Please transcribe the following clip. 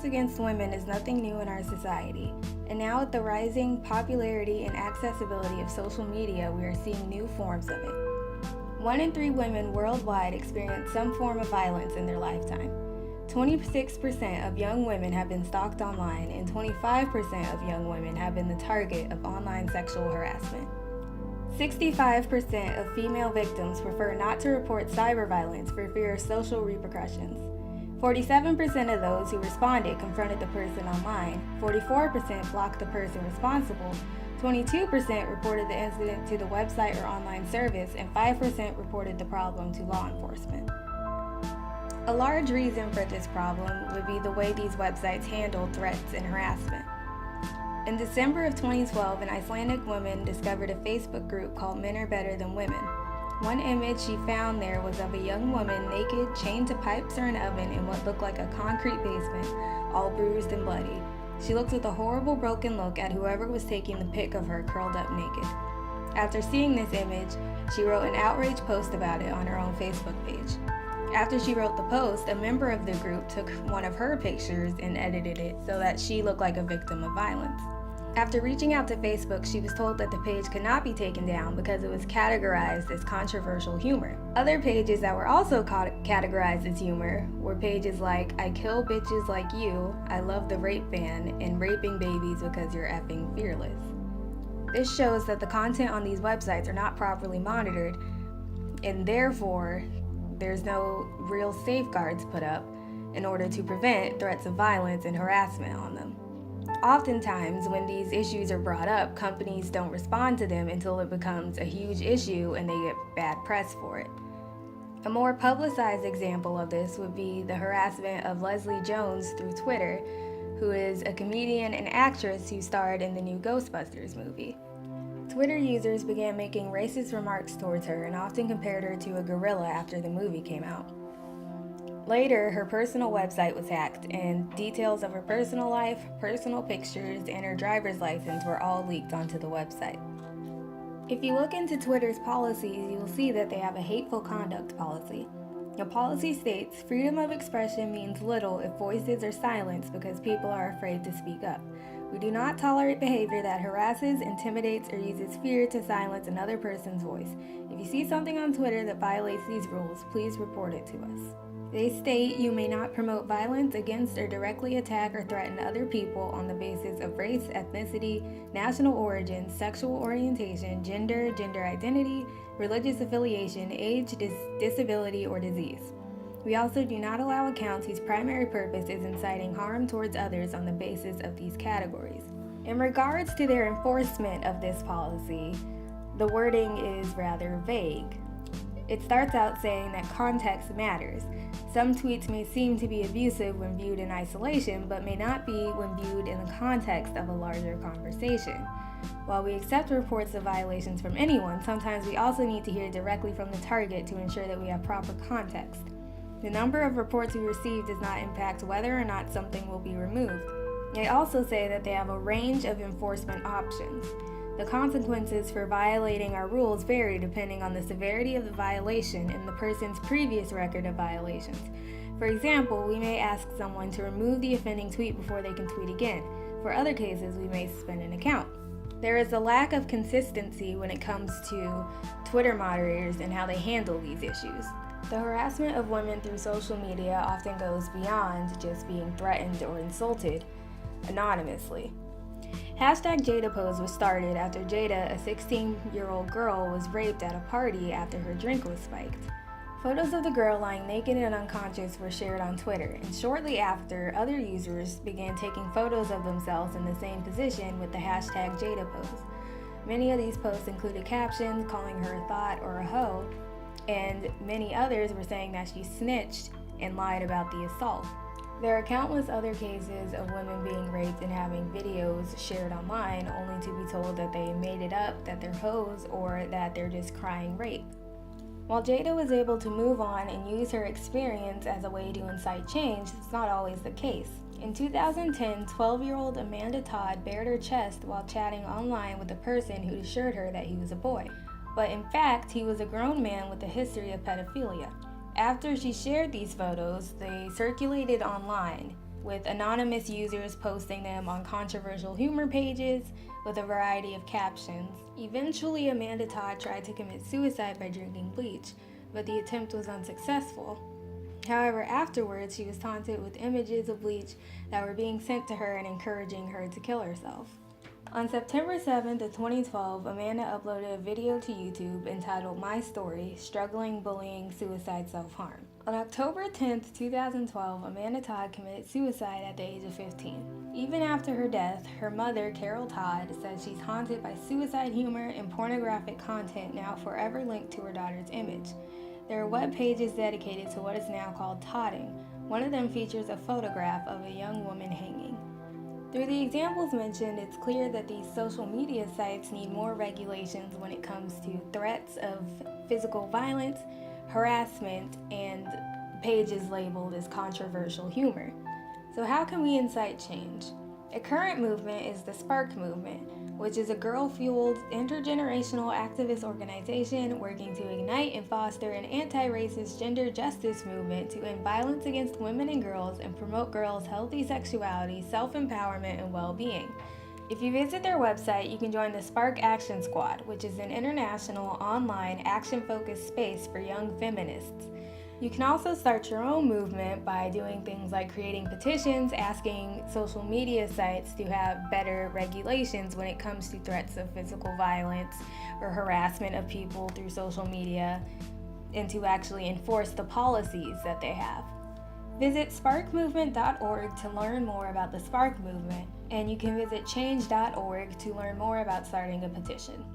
Violence against women is nothing new in our society, and now with the rising popularity and accessibility of social media, we are seeing new forms of it. 1 in 3 women worldwide experience some form of violence in their lifetime. 26% of young women have been stalked online, and 25% of young women have been the target of online sexual harassment. 65% of female victims prefer not to report cyber violence for fear of social repercussions. 47% of those who responded confronted the person online, 44% blocked the person responsible, 22% reported the incident to the website or online service, and 5% reported the problem to law enforcement. A large reason for this problem would be the way these websites handle threats and harassment. In December of 2012, an Icelandic woman discovered a Facebook group called Men Are Better Than Women. One image she found there was of a young woman naked, chained to pipes or an oven in what looked like a concrete basement, all bruised and bloody. She looked with a horrible broken look at whoever was taking the pic of her curled up naked. After seeing this image, she wrote an outrage post about it on her own Facebook page. After she wrote the post, a member of the group took one of her pictures and edited it so that she looked like a victim of violence. After reaching out to Facebook, she was told that the page could not be taken down because it was categorized as controversial humor. Other pages that were also categorized as humor were pages like "I kill bitches like you," "I love the rape ban," and "raping babies because you're effing fearless." This shows that the content on these websites are not properly monitored, and therefore there's no real safeguards put up in order to prevent threats of violence and harassment on them. Oftentimes, when these issues are brought up, companies don't respond to them until it becomes a huge issue and they get bad press for it. A more publicized example of this would be the harassment of Leslie Jones through Twitter, who is a comedian and actress who starred in the new Ghostbusters movie. Twitter users began making racist remarks towards her and often compared her to a gorilla after the movie came out. Later, her personal website was hacked, and details of her personal life, personal pictures, and her driver's license were all leaked onto the website. If you look into Twitter's policies, you will see that they have a hateful conduct policy. The policy states, "Freedom of expression means little if voices are silenced because people are afraid to speak up. We do not tolerate behavior that harasses, intimidates, or uses fear to silence another person's voice. If you see something on Twitter that violates these rules, please report it to us." They state you may not promote violence against or directly attack or threaten other people on the basis of race, ethnicity, national origin, sexual orientation, gender identity, religious affiliation, age, disability, or disease. We also do not allow accounts whose primary purpose is inciting harm towards others on the basis of these categories. In regards to their enforcement of this policy, the wording is rather vague. It starts out saying that context matters. Some tweets may seem to be abusive when viewed in isolation, but may not be when viewed in the context of a larger conversation. While we accept reports of violations from anyone, sometimes we also need to hear directly from the target to ensure that we have proper context. The number of reports we receive does not impact whether or not something will be removed. They also say that they have a range of enforcement options. The consequences for violating our rules vary depending on the severity of the violation and the person's previous record of violations. For example, we may ask someone to remove the offending tweet before they can tweet again. For other cases, we may suspend an account. There is a lack of consistency when it comes to Twitter moderators and how they handle these issues. The harassment of women through social media often goes beyond just being threatened or insulted anonymously. #JadaPose was started after Jada, a 16-year-old girl, was raped at a party after her drink was spiked. Photos of the girl lying naked and unconscious were shared on Twitter, and shortly after, other users began taking photos of themselves in the same position with the #JadaPose. Many of these posts included captions calling her a thought or a hoe, and many others were saying that she snitched and lied about the assault. There are countless other cases of women being raped and having videos shared online only to be told that they made it up, that they're hoes, or that they're just crying rape. While Jada was able to move on and use her experience as a way to incite change, it's not always the case. In 2010, 12-year-old Amanda Todd bared her chest while chatting online with a person who assured her that he was a boy. But in fact, he was a grown man with a history of pedophilia. After she shared these photos, they circulated online. with anonymous users posting them on controversial humor pages with a variety of captions. Eventually, Amanda Todd tried to commit suicide by drinking bleach, but the attempt was unsuccessful. However, afterwards, she was taunted with images of bleach that were being sent to her and encouraging her to kill herself. On September 7th of 2012, Amanda uploaded a video to YouTube entitled My Story, Struggling, Bullying, Suicide, Self-Harm. On October 10th, 2012, Amanda Todd committed suicide at the age of 15. Even after her death, her mother, Carol Todd, said she's haunted by suicide humor and pornographic content now forever linked to her daughter's image. There are web pages dedicated to what is now called Todding. One of them features a photograph of a young woman hanging. Through the examples mentioned, it's clear that these social media sites need more regulations when it comes to threats of physical violence, harassment, and pages labeled as controversial humor. So how can we incite change? A current movement is the Spark Movement, which is a girl-fueled, intergenerational activist organization working to ignite and foster an anti-racist gender justice movement to end violence against women and girls and promote girls' healthy sexuality, self-empowerment, and well-being. If you visit their website, you can join the Spark Action Squad, which is an international, online, action-focused space for young feminists. You can also start your own movement by doing things like creating petitions, asking social media sites to have better regulations when it comes to threats of physical violence or harassment of people through social media, and to actually enforce the policies that they have. Visit sparkmovement.org to learn more about the Spark Movement, and you can visit change.org to learn more about starting a petition.